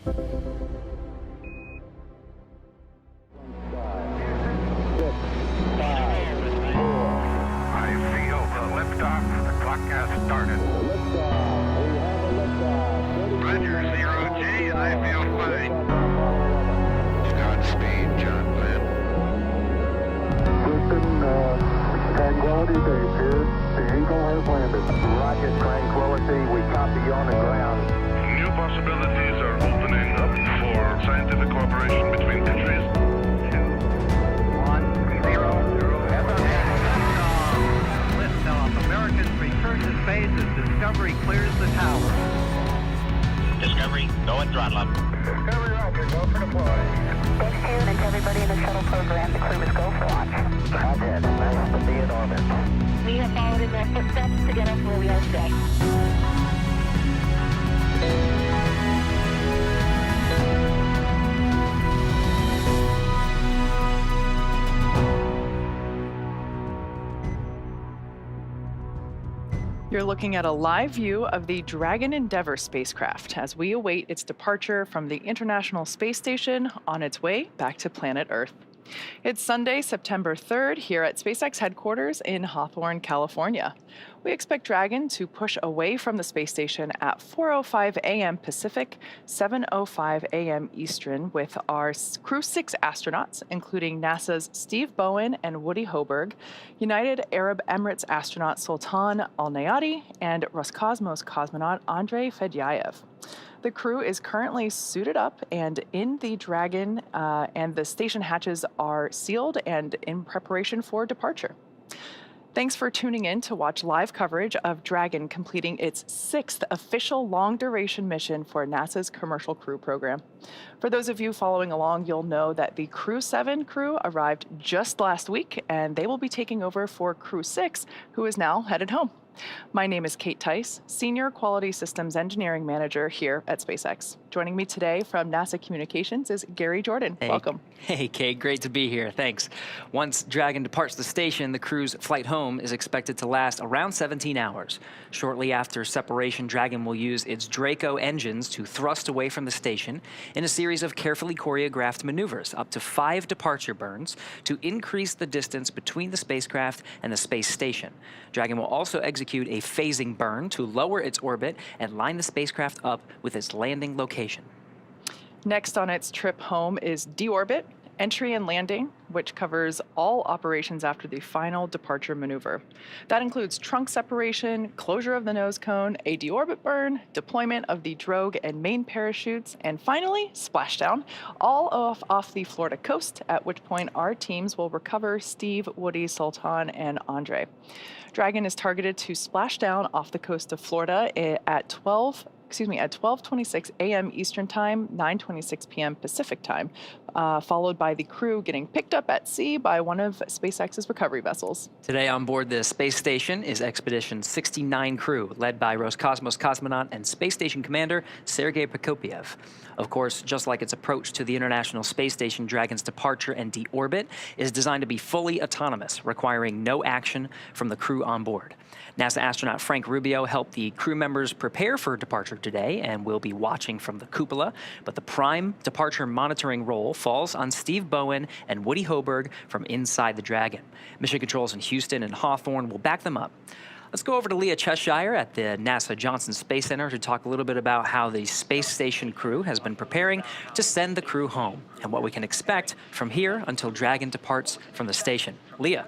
Tranquility Base here. The Eagle has landed. Roger, Tranquility. We copy you on the ground. New possibilities are opening up for scientific cooperation between countries. 2, 1, 0, 0. Liftoff. Americans return to space as Discovery clears the tower. Discovery, go and throttle up. Discovery, roger. Go for deploy. Stay tuned and to everybody in the shuttle program. The crew is go for launch. Roger. Nice to be in orbit. We have followed in their footsteps to get us where we are today. You're looking at a live view of the Dragon Endeavour spacecraft as we await its departure from the International Space Station on its way back to planet Earth. It's Sunday, September 3rd, here at SpaceX headquarters in Hawthorne, California. We expect Dragon to push away from the space station at 4:05 a.m. Pacific, 7:05 a.m. Eastern, with our Crew-6 astronauts, including NASA's Steve Bowen and Woody Hoburg, United Arab Emirates astronaut Sultan Alneyadi, and Rocosmos cosmonaut Andrey Fedyaev. The crew is currently suited up and in the Dragon, and the station hatches are sealed and in preparation for departure. Thanks for tuning in to watch live coverage of Dragon completing its 6th official long-duration mission for NASA's Commercial Crew program. For those of you following along, you'll know that the Crew-7 crew arrived just last week, and they will be taking over for Crew-6, who is now headed home. My name is Kate Tice, Senior Quality Systems Engineering Manager here at SpaceX. Joining me today from NASA Communications is Gary Jordan. Hey. Welcome. Hey, Kate. Great to be here. Thanks. Once Dragon departs the station, the crew's flight home is expected to last around 17 hours. Shortly after separation, Dragon will use its Draco engines to thrust away from the station in a series of carefully choreographed maneuvers, up to 5 departure burns, to increase the distance between the spacecraft and the space station. Dragon will also execute a phasing burn to lower its orbit and line the spacecraft up with its landing location. Next on its trip home is deorbit, entry and landing, which covers all operations after the final departure maneuver. That includes trunk separation, closure of the nose cone, a deorbit burn, deployment of the drogue and main parachutes, and finally, splashdown, all off the Florida coast, at which point our teams will recover Steve, Woody, Sultan, and Andre. Dragon is targeted to splash down off the coast of Florida at 12:26 a.m. Eastern Time, 9:26 p.m. Pacific Time, followed by the crew getting picked up at sea by one of SpaceX's recovery vessels. Today on board the space station is Expedition 69 crew, led by Roscosmos cosmonaut and space station commander Sergei Prokopyev. Of course, just like its approach to the International Space Station, Dragon's departure and deorbit is designed to be fully autonomous, requiring no action from the crew on board. NASA astronaut Frank Rubio helped the crew members prepare for departure today and will be watching from the cupola, but the prime departure monitoring role falls on Steve Bowen and Woody Hoburg from inside the Dragon. Mission controls in Houston and Hawthorne will back them up. Let's go over to Leah Cheshire at the NASA Johnson Space Center to talk a little bit about how the space station crew has been preparing to send the crew home and what we can expect from here until Dragon departs from the station. Leah.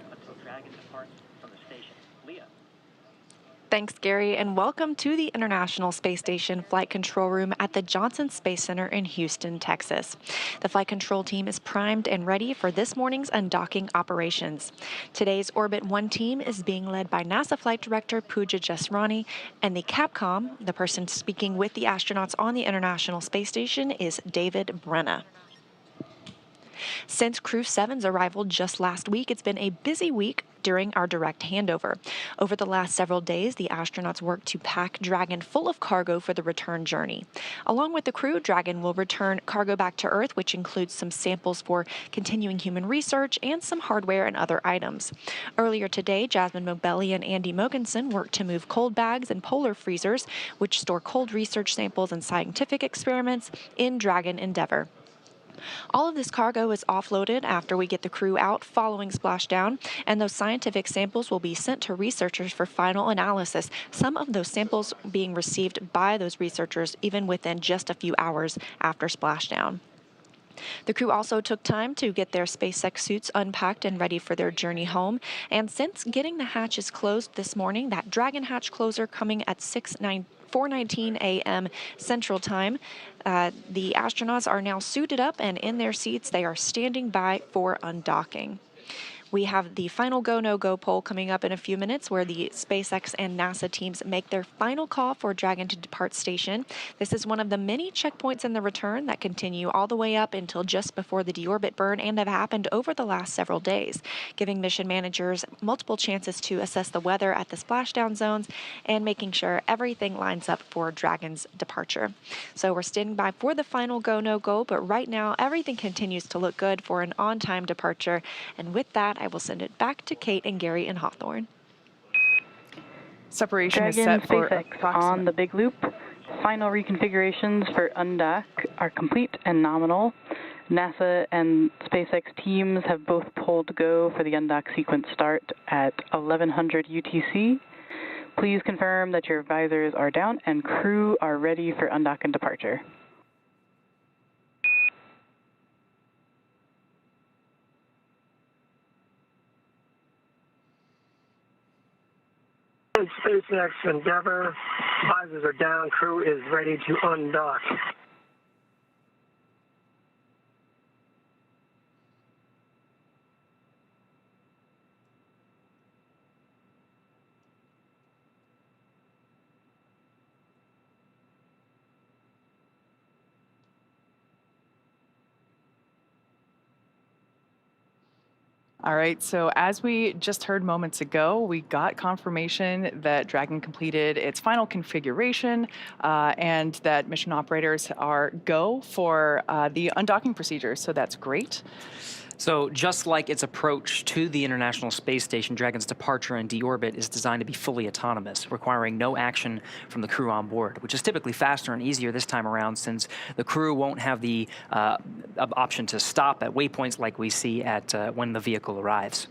Thanks, Gary, and welcome to the International Space Station Flight Control Room at the Johnson Space Center in Houston, Texas. The flight control team is primed and ready for this morning's undocking operations. Today's Orbit 1 team is being led by NASA Flight Director Pooja Jasrani, and the Capcom, the person speaking with the astronauts on the International Space Station, is David Brenna. Since Crew-7's arrival just last week, it's been a busy week during our direct handover. Over the last several days, the astronauts worked to pack Dragon full of cargo for the return journey. Along with the crew, Dragon will return cargo back to Earth, which includes some samples for continuing human research and some hardware and other items. Earlier today, Jasmine Mobelli and Andy Mogensen worked to move cold bags and polar freezers, which store cold research samples and scientific experiments, in Dragon Endeavour. All of this cargo is offloaded after we get the crew out following splashdown, and those scientific samples will be sent to researchers for final analysis, some of those samples being received by those researchers even within just a few hours after splashdown. The crew also took time to get their SpaceX suits unpacked and ready for their journey home, and since getting the hatches closed this morning, that Dragon hatch closer coming at 4:19 a.m. Central Time, the astronauts are now suited up and in their seats. They are standing by for undocking. We have the final go, no-go poll coming up in a few minutes, where the SpaceX and NASA teams make their final call for Dragon to depart station. This is one of the many checkpoints in the return that continue all the way up until just before the deorbit burn and have happened over the last several days, giving mission managers multiple chances to assess the weather at the splashdown zones and making sure everything lines up for Dragon's departure. So we're standing by for the final go, no-go, but right now everything continues to look good for an on-time departure. And with that, I will send it back to Kate and Gary in Hawthorne. Separation Dragon is set for SpaceX on the big loop. Final reconfigurations for undock are complete and nominal. NASA and SpaceX teams have both pulled go for the undock sequence start at 1100 UTC. Please confirm that your visors are down and crew are ready for undock and departure. SpaceX Endeavour, visors are down, crew is ready to undock. All right, so as we just heard moments ago, we got confirmation that Dragon completed its final configuration and that mission operators are go for the undocking procedure, so that's great. So just like its approach to the International Space Station, Dragon's departure and deorbit is designed to be fully autonomous, requiring no action from the crew on board, which is typically faster and easier this time around since the crew won't have the option to stop at waypoints like we see at when the vehicle arrives.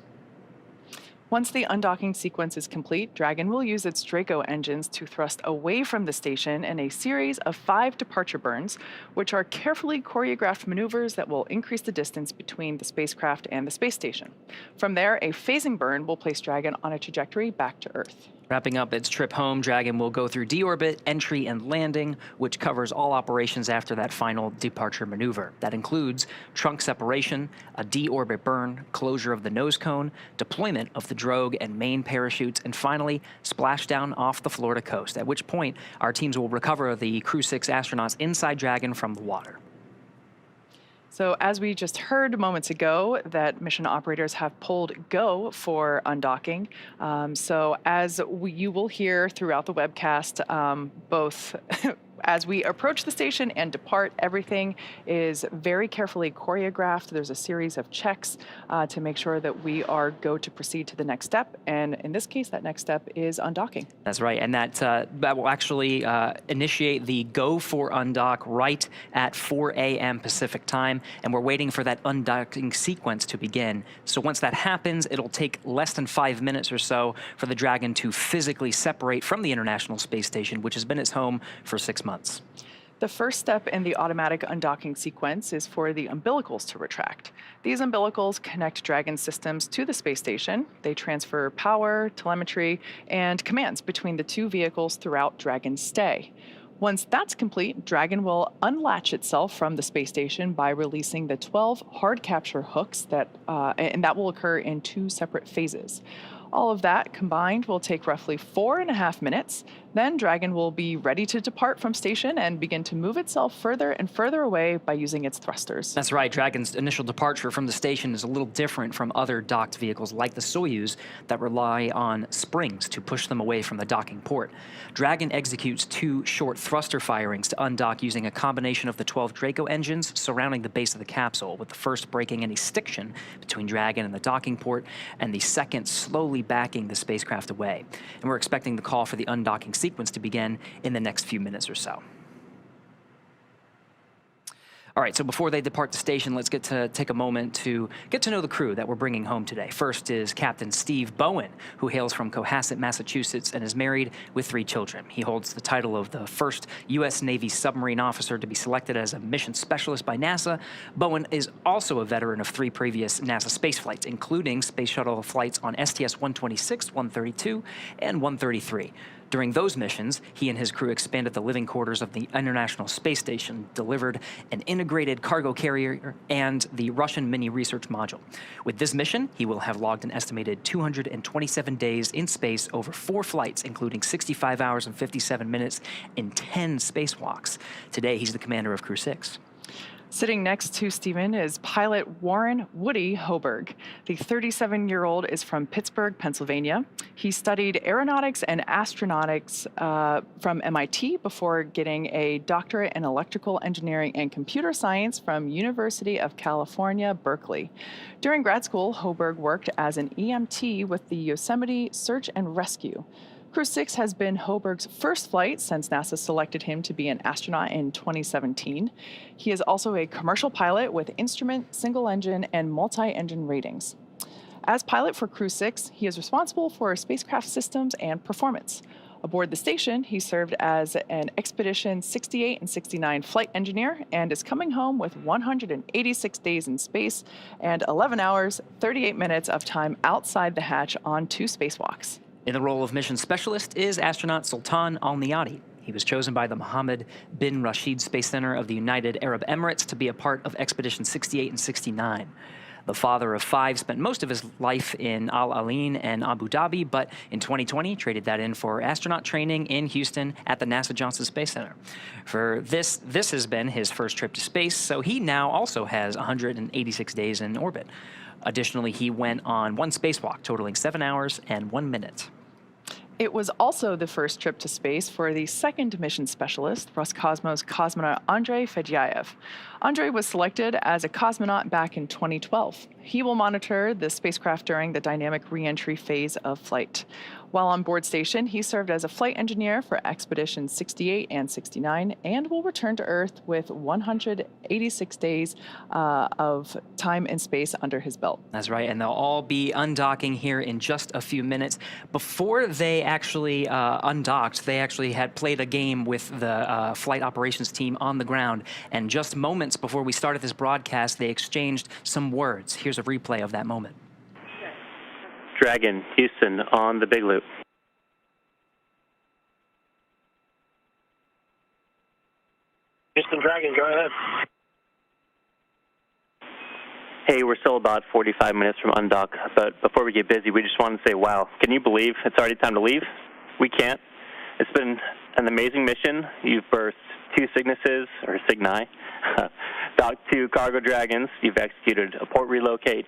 Once the undocking sequence is complete, Dragon will use its Draco engines to thrust away from the station in a series of 5 departure burns, which are carefully choreographed maneuvers that will increase the distance between the spacecraft and the space station. From there, a phasing burn will place Dragon on a trajectory back to Earth. Wrapping up its trip home, Dragon will go through deorbit, entry, and landing, which covers all operations after that final departure maneuver. That includes trunk separation, a deorbit burn, closure of the nose cone, deployment of the drogue and main parachutes, and finally, splashdown off the Florida coast, at which point our teams will recover the Crew-6 astronauts inside Dragon from the water. So as we just heard moments ago, that mission operators have pulled go for undocking. So as you will hear throughout the webcast, both as we approach the station and depart, everything is very carefully choreographed. There's a series of checks to make sure that we are go to proceed to the next step. And in this case, that next step is undocking. That's right. And that will actually initiate the go for undock right at 4 a.m. Pacific time. And we're waiting for that undocking sequence to begin. So once that happens, it'll take less than 5 minutes or so for the Dragon to physically separate from the International Space Station, which has been its home for 6 months. The first step in the automatic undocking sequence is for the umbilicals to retract. These umbilicals connect Dragon systems to the space station. They transfer power, telemetry, and commands between the two vehicles throughout Dragon's stay. Once that's complete, Dragon will unlatch itself from the space station by releasing the 12 hard capture hooks and that will occur in 2 separate phases. All of that combined will take roughly 4.5 minutes. Then Dragon will be ready to depart from station and begin to move itself further and further away by using its thrusters. That's right. Dragon's initial departure from the station is a little different from other docked vehicles like the Soyuz that rely on springs to push them away from the docking port. Dragon executes 2 short thruster firings to undock using a combination of the 12 Draco engines surrounding the base of the capsule, with the first breaking any stiction between Dragon and the docking port, and the second slowly backing the spacecraft away. And we're expecting the call for the undocking sequence to begin in the next few minutes or so. All right, so before they depart the station, let's take a moment to get to know the crew that we're bringing home today. First is Captain Steve Bowen, who hails from Cohasset, Massachusetts, and is married with 3 children. He holds the title of the first U.S. Navy submarine officer to be selected as a mission specialist by NASA. Bowen is also a veteran of 3 previous NASA space flights, including space shuttle flights on STS-126, 132, and 133. During those missions, he and his crew expanded the living quarters of the International Space Station, delivered an integrated cargo carrier, and the Russian mini research module. With this mission, he will have logged an estimated 227 days in space over 4 flights, including 65 hours and 57 minutes in 10 spacewalks. Today, he's the commander of Crew-6. Sitting next to Stephen is pilot Warren Woody Hoburg. The 37-year-old is from Pittsburgh, Pennsylvania. He studied aeronautics and astronautics from MIT before getting a doctorate in electrical engineering and computer science from University of California, Berkeley. During grad school, Hoburg worked as an EMT with the Yosemite Search and Rescue. Crew-6 has been Hoburg's first flight since NASA selected him to be an astronaut in 2017. He is also a commercial pilot with instrument, single-engine, and multi-engine ratings. As pilot for Crew-6, he is responsible for spacecraft systems and performance. Aboard the station, he served as an Expedition 68 and 69 flight engineer and is coming home with 186 days in space and 11 hours, 38 minutes of time outside the hatch on 2 spacewalks. In the role of mission specialist is astronaut Sultan Alneyadi. He was chosen by the Mohammed bin Rashid Space Center of the United Arab Emirates to be a part of Expedition 68 and 69. The father of 5 spent most of his life in Al Ain and Abu Dhabi, but in 2020 traded that in for astronaut training in Houston at the NASA Johnson Space Center. For this has been his first trip to space, so he now also has 186 days in orbit. Additionally, he went on 1 spacewalk, totaling 7 hours and 1 minute. It was also the first trip to space for the second mission specialist, Roscosmos cosmonaut Andrey Fedyaev. Andrey was selected as a cosmonaut back in 2012. He will monitor the spacecraft during the dynamic re-entry phase of flight. While on board station, he served as a flight engineer for Expedition 68 and 69 and will return to Earth with 186 days of time in space under his belt. That's right, and they'll all be undocking here in just a few minutes. Before they actually undocked, they actually had played a game with the flight operations team on the ground, and just moments before we started this broadcast, they exchanged some words. Here's a replay of that moment. Dragon, Houston, on the Big Loop. Houston Dragon, go ahead. Hey, we're still about 45 minutes from undock, but before we get busy, we just want to say, wow, can you believe it's already time to leave? We can't. It's been an amazing mission. You've birthed 2 Cygnuses, or Cygni, docked 2 cargo Dragons. You've executed a port relocate,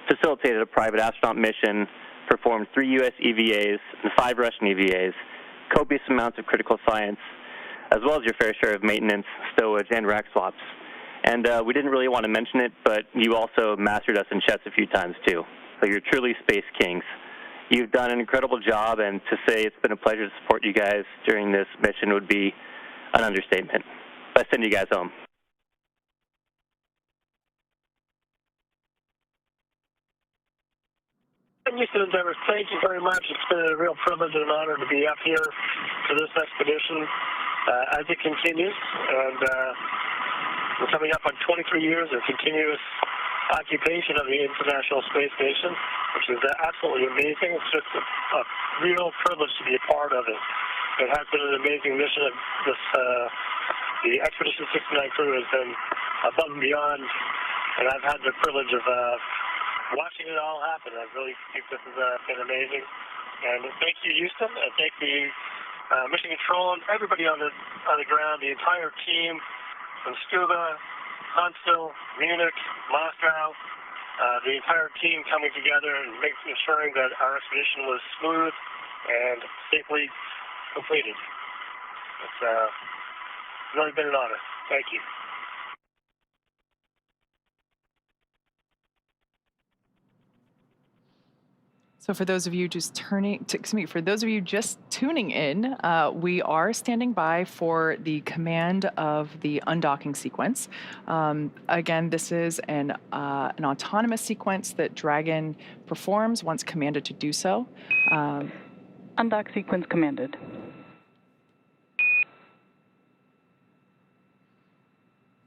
facilitated a private astronaut mission, performed 3 U.S. EVAs and 5 Russian EVAs, copious amounts of critical science, as well as your fair share of maintenance, stowage, and rack swaps. And we didn't really want to mention it, but you also mastered us in chess a few times, too. So you're truly space kings. You've done an incredible job, and to say it's been a pleasure to support you guys during this mission would be an understatement. Let's send you guys home. Houston Endeavor, thank you very much. It's been a real privilege and an honor to be up here for this expedition as it continues. And we're coming up on 23 years of continuous occupation of the International Space Station, which is absolutely amazing. It's just a real privilege to be a part of it. It has been an amazing mission. The Expedition 69 crew has been above and beyond, and I've had the privilege of watching it all happen. I really think this has been amazing. And thank you, Houston, and thank you mission control, and everybody on the ground, the entire team from Scuba, Huntsville, Munich, Moscow, the entire team coming together and ensuring that our expedition was smooth and safely completed. It's really been an honor. Thank you. So for those of you just tuning in, we are standing by for the command of the undocking sequence. Again, this is an autonomous sequence that Dragon performs once commanded to do so. Undock sequence commanded.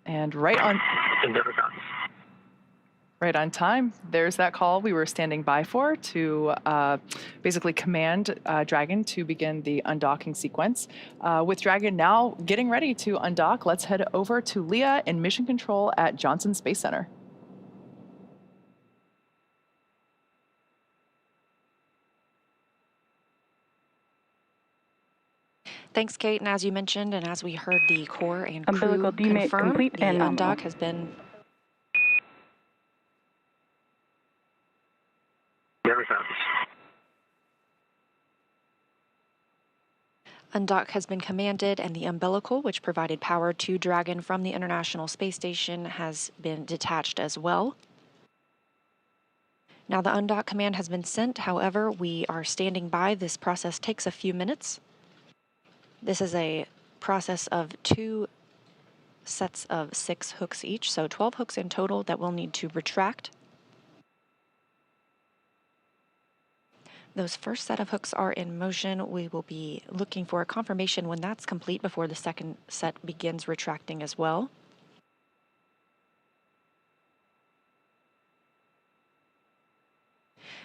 And right on time. There's that call we were standing by for to basically command Dragon to begin the undocking sequence. With Dragon now getting ready to undock, let's head over to Leah in Mission Control at Johnson Space Center. Thanks, Kate. And as you mentioned, and as we heard the core and crew Umbilical demate confirm, complete the and nominal. undock has been Undock has been commanded, and the umbilical, which provided power to Dragon from the International Space Station, has been detached as well. Now the undock command has been sent. However, we are standing by. This process takes a few minutes. This is a process of 2 sets of 6 hooks each, so 12 hooks in total that we'll need to retract. Those first set of hooks are in motion. We will be looking for a confirmation when that's complete before the second set begins retracting as well.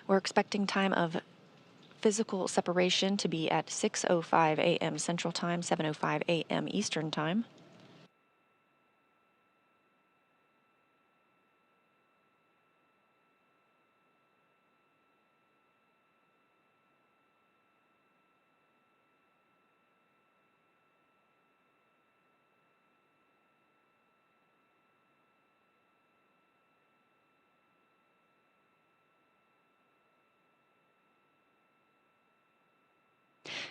We're expecting time of physical separation to be at 6:05 a.m. Central Time, 7:05 a.m. Eastern Time.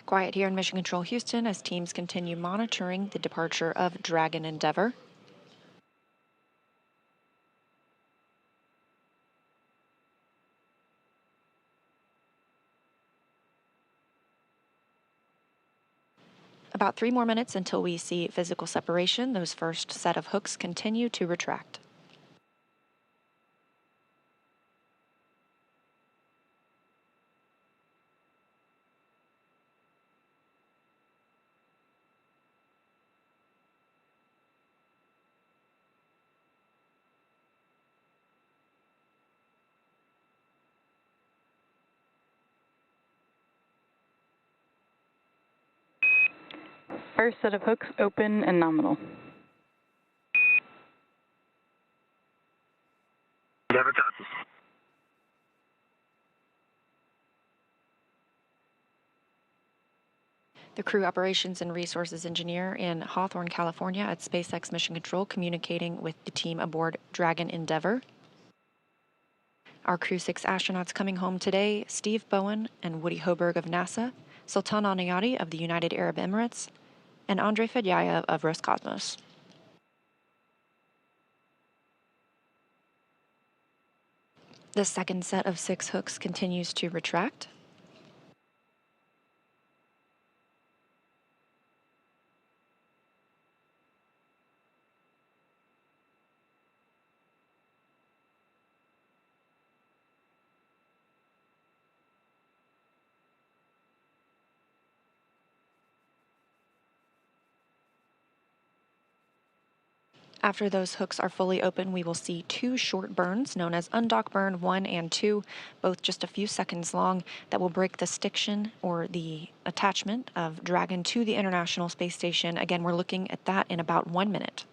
Quiet here in Mission Control Houston as teams continue monitoring the departure of Dragon Endeavour. About 3 more minutes until we see physical separation. Those first set of hooks continue to retract. First set of hooks open and nominal. Never copies. The Crew Operations and Resources Engineer in Hawthorne, California at SpaceX Mission Control communicating with the team aboard Dragon Endeavour. Our Crew-6 astronauts coming home today, Steve Bowen and Woody Hoburg of NASA, Sultan Alneyadi of the United Arab Emirates, and Andrey Fedyaev of Rocosmos. The second set of 6 hooks continues to retract. After those hooks are fully open, we will see 2 short burns known as undock burn 1 and 2, both just a few seconds long, that will break the stiction or the attachment of Dragon to the International Space Station. Again, we're looking at that in about 1 minute.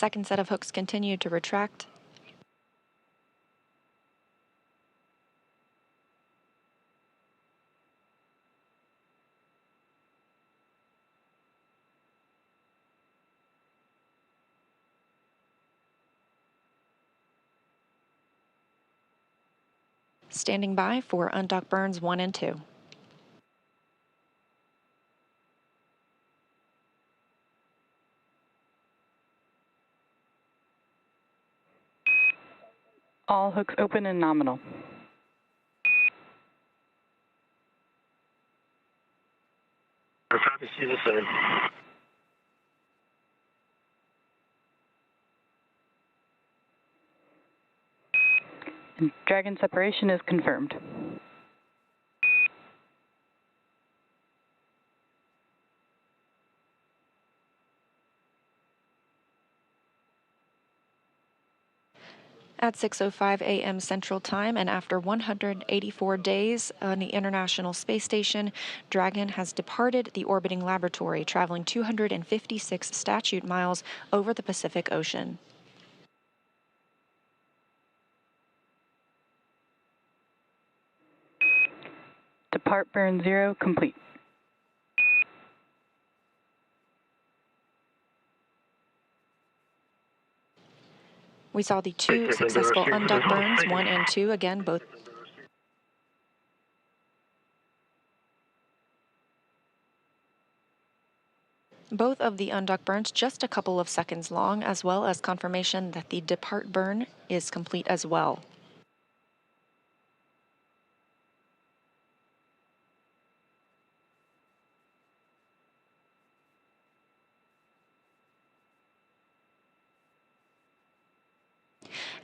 Second set of hooks continue to retract. Standing by for undock burns 1 and 2. All hooks open and nominal. Copy, see the same. And Dragon separation is confirmed. At 6:05 a.m. Central Time, and after 184 days on the International Space Station, Dragon has departed the orbiting laboratory, traveling 256 statute miles over the Pacific Ocean. Depart burn 0 complete. We saw the 2 successful undock burns, 1 and 2, again, both of the undock burns just a couple of seconds long, as well as confirmation that the depart burn is complete as well.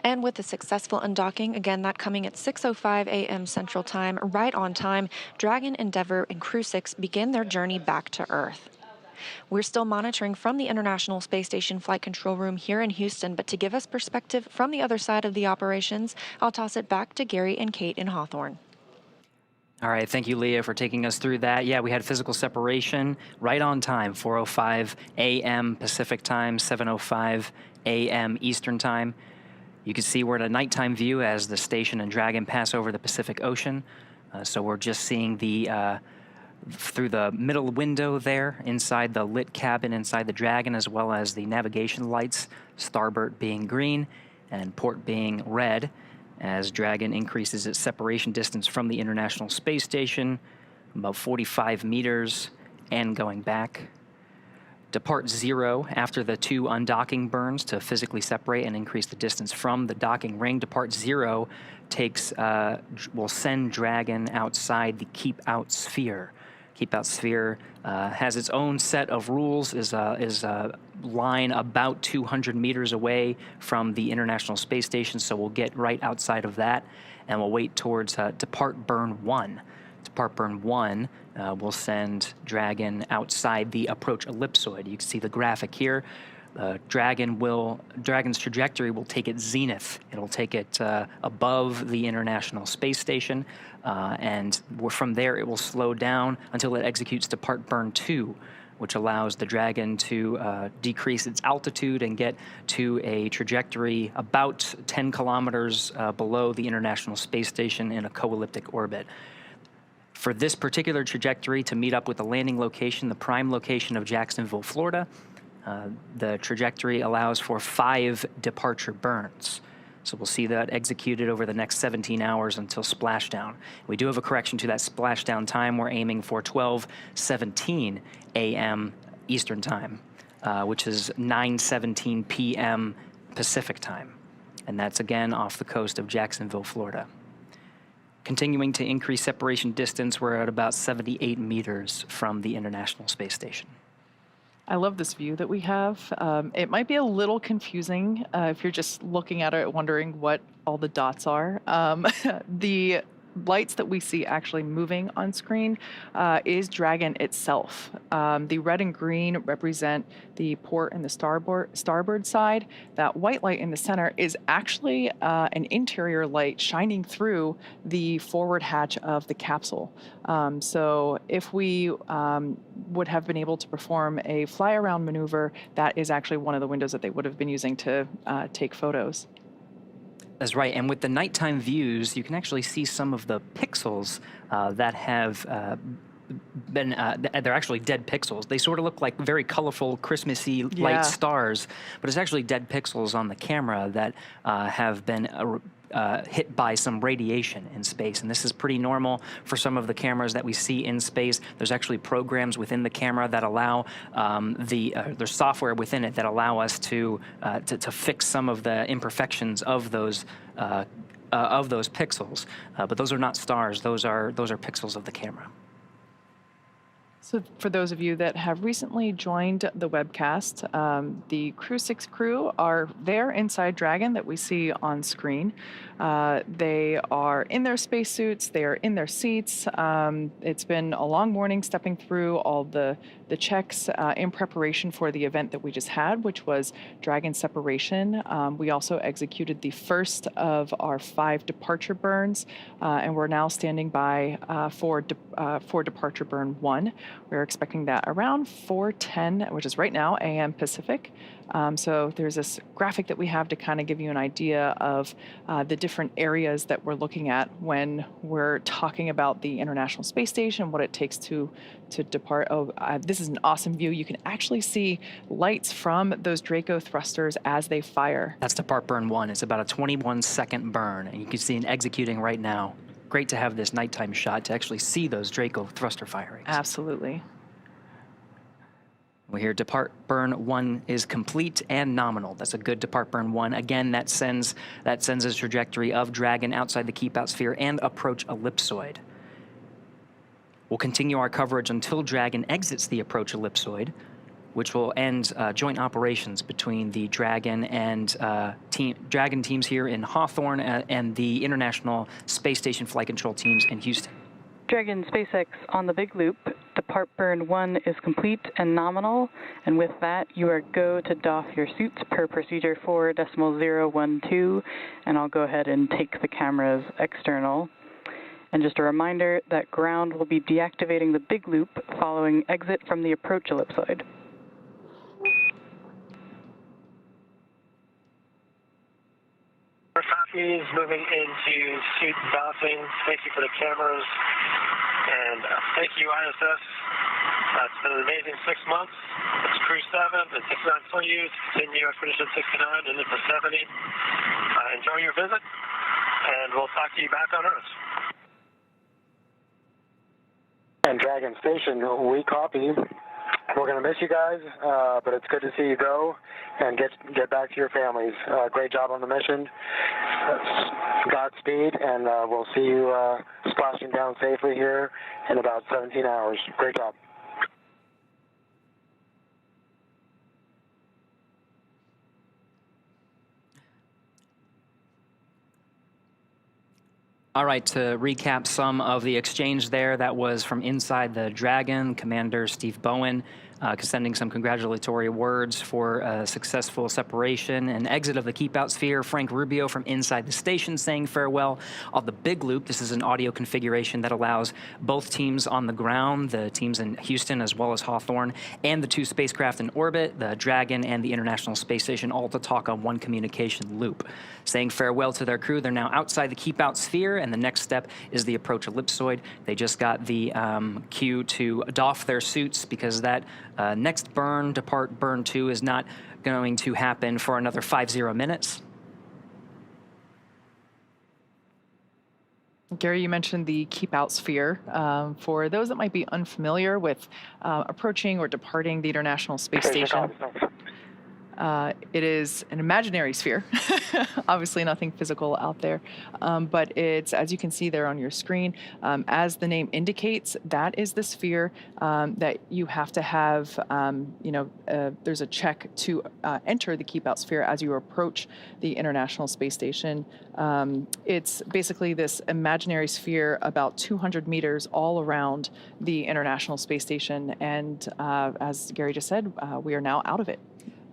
And with the successful undocking, again, that coming at 6:05 a.m. Central Time, right on time, Dragon, Endeavour, and Crew-6 begin their journey back to Earth. We're still monitoring from the International Space Station Flight Control Room here in Houston, but to give us perspective from the other side of the operations, I'll toss it back to Gary and Kate in Hawthorne. All right, thank you, Leah, for taking us through that. Yeah, we had physical separation right on time, 4:05 a.m. Pacific Time, 7:05 a.m. Eastern Time. You can see we're at a nighttime view as the station and Dragon pass over the Pacific Ocean. So we're just seeing the through the middle window there, inside the lit cabin inside the Dragon, as well as the navigation lights, starboard being green and port being red, as Dragon increases its separation distance from the International Space Station, about 45 meters, and going back. Depart 0 after the 2 undocking burns to physically separate and increase the distance from the docking ring. Depart 0 will send Dragon outside the keep out sphere. Keep out sphere has its own set of rules, is a line about 200 meters away from the International Space Station, so we'll get right outside of that, and we'll wait towards depart burn 1. Depart burn 1 will send Dragon outside the approach ellipsoid. You can see the graphic here. Dragon's trajectory will take it zenith. It'll take it above the International Space Station, and from there it will slow down until it executes depart burn 2, which allows the Dragon to decrease its altitude and get to a trajectory about 10 kilometers below the International Space Station in a co-elliptic orbit. For this particular trajectory to meet up with the landing location, the prime location of Jacksonville, Florida, the trajectory allows for 5 departure burns. So we'll see that executed over the next 17 hours until splashdown. We do have a correction to that splashdown time. We're aiming for 12:17 a.m. Eastern Time, which is 9:17 p.m. Pacific Time. And that's again off the coast of Jacksonville, Florida. Continuing to increase separation distance, we're at about 78 meters from the International Space Station. I love this view that we have. It might be a little confusing if you're just looking at it wondering what all the dots are. The lights that we see actually moving on screen is Dragon itself. The red and green represent the port and the starboard side. That white light in the center is actually an interior light shining through the forward hatch of the capsule. So if we would have been able to perform a fly-around maneuver, that is actually one of the windows that they would have been using to take photos. That's right, and with the nighttime views, you can actually see some of the pixels that have been, they're actually dead pixels. They sort of look like very colorful, Christmassy light stars, but it's actually dead pixels on the camera that have been hit by some radiation in space. And this is pretty normal for some of the cameras that we see in space. There's actually programs within the camera that allow there's software within it that allow us to fix some of the imperfections of those pixels. But those are not stars. Those are pixels of the camera. So for those of you that have recently joined the webcast, the Crew-6 crew are there inside Dragon that we see on screen. They are in their spacesuits, they are in their seats. It's been a long morning stepping through all the checks in preparation for the event that we just had, which was Dragon separation. We also executed the first of our 5 departure burns, and we're now standing by for departure burn 1. We're expecting that around 4:10, which is right now, a.m. Pacific. So there's this graphic that we have to kind of give you an idea of the different areas that we're looking at when we're talking about the International Space Station, what it takes to depart. This is an awesome view. You can actually see lights from those Draco thrusters as they fire. That's depart burn 1. It's about a 21-second burn, and you can see it executing right now. Great to have this nighttime shot to actually see those Draco thruster firings. Absolutely. We hear depart burn 1 is complete and nominal. That's a good depart burn 1. Again, that sends a trajectory of Dragon outside the keep out sphere and approach ellipsoid. We'll continue our coverage until Dragon exits the approach ellipsoid, which will end joint operations between the Dragon and Dragon teams here in Hawthorne and the International Space Station Flight Control teams in Houston. Dragon SpaceX on the big loop. Depart burn 1 is complete and nominal, and with that you are go to doff your suits per procedure 4.012, and I'll go ahead and take the cameras external. And just a reminder that ground will be deactivating the big loop following exit from the approach ellipsoid. Copies moving into suit doffing, spacing for the cameras, and thank you, ISS. It's been an amazing 6 months. It's Crew-7 and 69 Soyuz, continue Expedition 69 into the 70. Enjoy your visit, and we'll talk to you back on Earth. And Dragon Station, we copy. We're going to miss you guys, but it's good to see you go and get back to your families. Great job on the mission. Godspeed, and we'll see you splashing down safely here in about 17 hours. Great job. All right, to recap some of the exchange there, that was from inside the Dragon, Commander Steve Bowen sending some congratulatory words for a successful separation and exit of the keep-out sphere. Frank Rubio from inside the station saying farewell. On the big loop, this is an audio configuration that allows both teams on the ground, the teams in Houston as well as Hawthorne, and the 2 spacecraft in orbit, the Dragon and the International Space Station, all to talk on one communication loop. Saying farewell to their crew. They're now outside the keep-out sphere, and the next step is the approach ellipsoid. They just got the cue to doff their suits because that next burn, depart burn 2, is not going to happen for another 50 minutes. Gary, you mentioned the keep-out sphere. For those that might be unfamiliar with approaching or departing the International Space Station, It is an imaginary sphere, obviously nothing physical out there, but it's, as you can see there on your screen, as the name indicates, that is the sphere that you have to have, there's a check to enter the keep out sphere as you approach the International Space Station. It's basically this imaginary sphere about 200 meters all around the International Space Station, and as Gary just said, we are now out of it.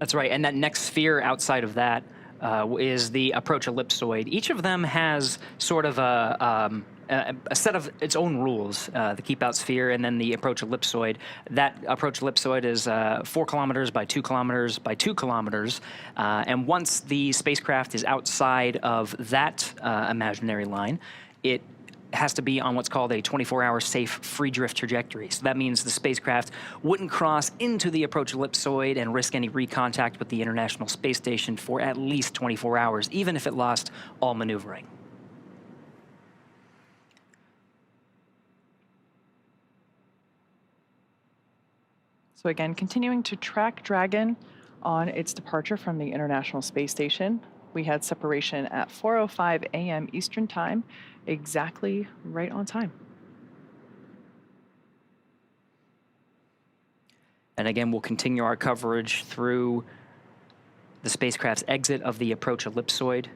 That's right, and that next sphere outside of that is the approach ellipsoid. Each of them has sort of a set of its own rules, the keep-out sphere and then the approach ellipsoid. That approach ellipsoid is 4 kilometers by 2 kilometers by 2 kilometers, and once the spacecraft is outside of that imaginary line, it has to be on what's called a 24-hour safe free drift trajectory. So that means the spacecraft wouldn't cross into the approach ellipsoid and risk any recontact with the International Space Station for at least 24 hours, even if it lost all maneuvering. So again, continuing to track Dragon on its departure from the International Space Station. We had separation at 4:05 a.m. Eastern Time, exactly right on time. And again, we'll continue our coverage through the spacecraft's exit of the approach ellipsoid.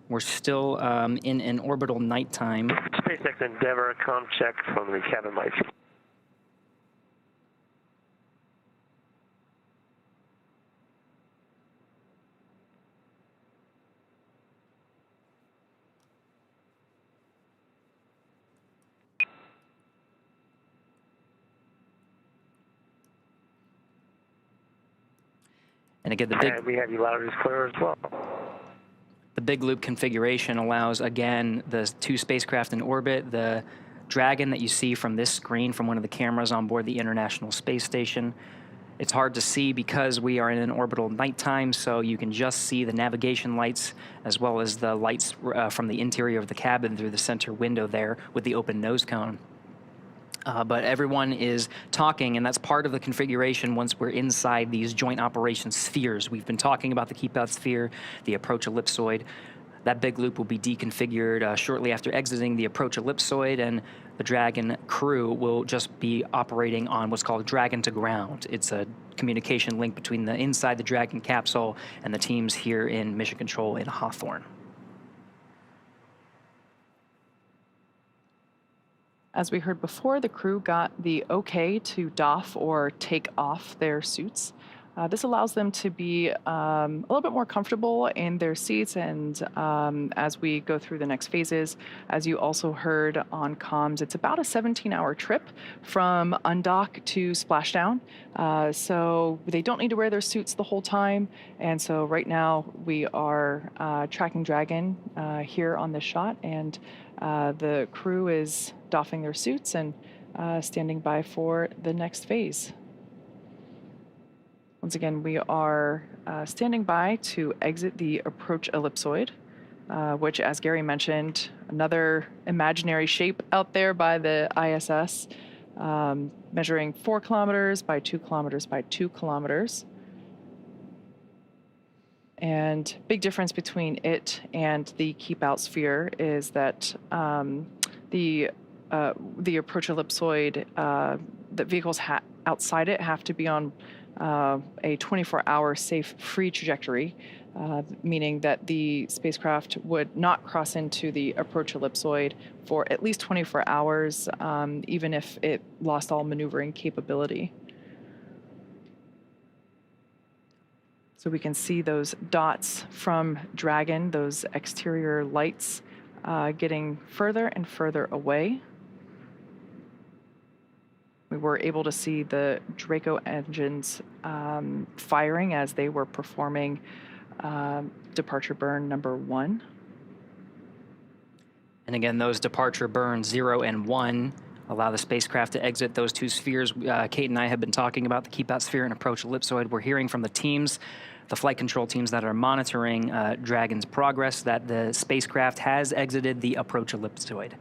We're still in an orbital nighttime. SpaceX Endeavour, comm check from the cabin lights. And again, we have you loud and clear as well. The big loop configuration allows, again, the 2 spacecraft in orbit, the Dragon that you see from this screen from one of the cameras on board the International Space Station. It's hard to see because we are in an orbital nighttime, so you can just see the navigation lights as well as the lights from the interior of the cabin through the center window there with the open nose cone. But everyone is talking, and that's part of the configuration once we're inside these joint operations spheres. We've been talking about the keep-out sphere, the approach ellipsoid. That big loop will be deconfigured shortly after exiting the approach ellipsoid, and the Dragon crew will just be operating on what's called Dragon to ground. It's a communication link between the inside the Dragon capsule and the teams here in Mission Control in Hawthorne. As we heard before, the crew got the okay to doff or take off their suits. This allows them to be a little bit more comfortable in their seats, and as we go through the next phases, as you also heard on comms, it's about a 17-hour trip from undock to splashdown. So they don't need to wear their suits the whole time, and so right now we are tracking Dragon here on this shot, and the crew is doffing their suits and standing by for the next phase. Once again, we are standing by to exit the approach ellipsoid, which, as Gary mentioned, another imaginary shape out there by the ISS, measuring 4 kilometers by 2 kilometers by 2 kilometers. And big difference between it and the keep-out sphere is that the approach ellipsoid, the vehicles outside it have to be on a 24-hour safe free trajectory, meaning that the spacecraft would not cross into the approach ellipsoid for at least 24 hours, even if it lost all maneuvering capability. So we can see those dots from Dragon, those exterior lights, getting further and further away. We were able to see the Draco engines firing as they were performing departure burn number 1. And again, those departure burns 0 and 1 allow the spacecraft to exit those 2 spheres. Kate and I have been talking about the keep-out sphere and approach ellipsoid. We're hearing from the teams, the flight control teams that are monitoring Dragon's progress, that the spacecraft has exited the approach ellipsoid.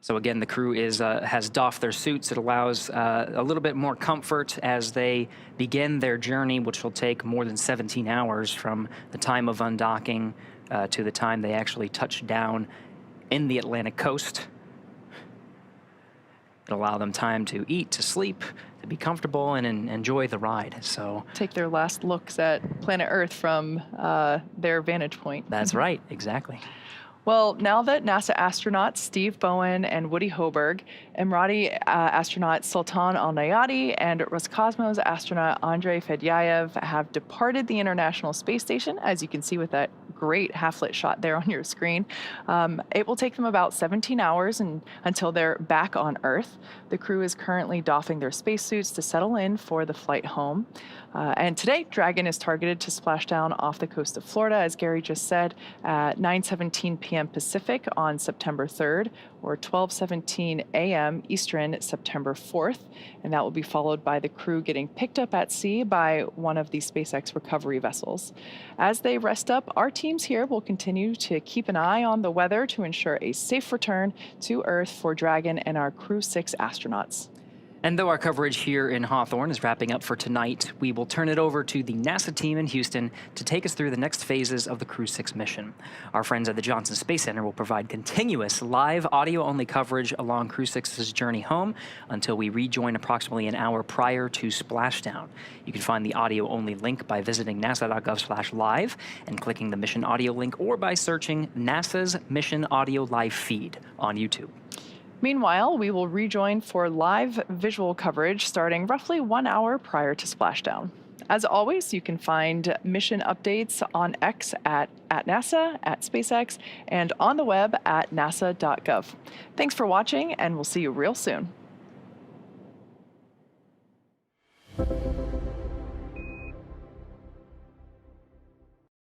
So again, the crew has doffed their suits. It allows a little bit more comfort as they begin their journey, which will take more than 17 hours from the time of undocking to the time they actually touch down in the Atlantic coast. It'll allow them time to eat, to sleep, to be comfortable, and enjoy the ride. So take their last looks at planet Earth from their vantage point. That's right, exactly. Well, now that NASA astronauts Steve Bowen and Woody Hoburg, Emirati astronaut Sultan Alneyadi, and Rocosmos astronaut Andrey Fedyaev have departed the International Space Station, as you can see with that great half-lit shot there on your screen, it will take them about 17 hours until they're back on Earth. The crew is currently doffing their spacesuits to settle in for the flight home. And today, Dragon is targeted to splash down off the coast of Florida, as Gary just said, at 9:17 p.m. Pacific on September 3rd, or 12:17 a.m. Eastern, September 4th. And that will be followed by the crew getting picked up at sea by one of the SpaceX recovery vessels. As they rest up, our teams here will continue to keep an eye on the weather to ensure a safe return to Earth for Dragon and our Crew-6 astronauts. And though our coverage here in Hawthorne is wrapping up for tonight, we will turn it over to the NASA team in Houston to take us through the next phases of the Crew-6 mission. Our friends at the Johnson Space Center will provide continuous live audio-only coverage along Crew-6's journey home until we rejoin approximately an hour prior to splashdown. You can find the audio-only link by visiting nasa.gov/live and clicking the mission audio link, or by searching NASA's Mission Audio Live feed on YouTube. Meanwhile, we will rejoin for live visual coverage starting roughly 1 hour prior to splashdown. As always, you can find mission updates on X at NASA, at SpaceX, and on the web at nasa.gov. Thanks for watching, and we'll see you real soon.